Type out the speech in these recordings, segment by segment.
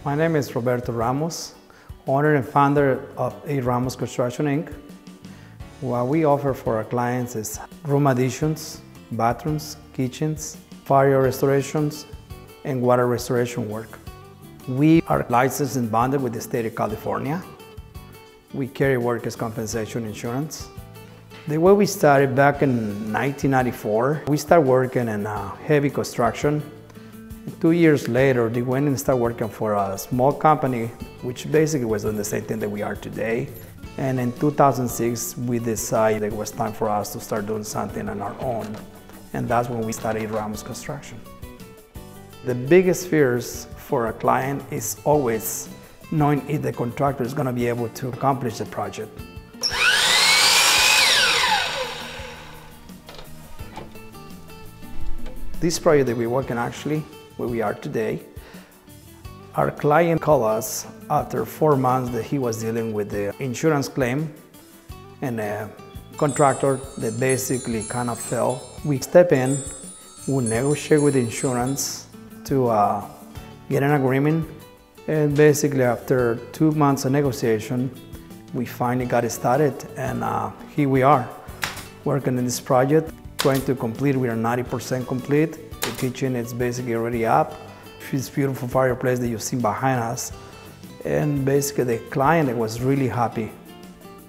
My name is Roberto Ramos, owner and founder of A Ramos Construction, Inc. What we offer for our clients is room additions, bathrooms, kitchens, fire restorations, and water restoration work. We are licensed and bonded with the state of California. We carry workers' compensation insurance. The way we started back in 1994, we started working in heavy construction. 2 years later, they went and started working for a small company, which basically was doing the same thing that we are today. And in 2006, we decided it was time for us to start doing something on our own. And that's when we started A Ramos Construction. The biggest fears for a client is always knowing if the contractor is going to be able to accomplish the project. This project that we're working actually, where we are today, our client called us after 4 months that he was dealing with the insurance claim and a contractor that basically kind of fell. We step in, we negotiate with the insurance to get an agreement, and basically after 2 months of negotiation, we finally got it started, and here we are working in this project. Trying to complete, we are 90% complete. The kitchen is basically already up. This beautiful fireplace that you've seen behind us. And basically the client was really happy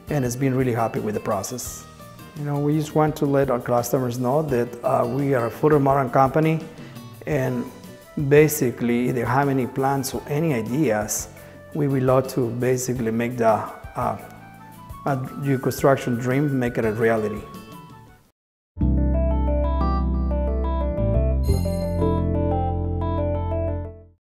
and has been really happy with the process. You know, we just want to let our customers know that we are a full remodel company, and basically if they have any plans or any ideas, we would love to basically make your construction dream, make it a reality.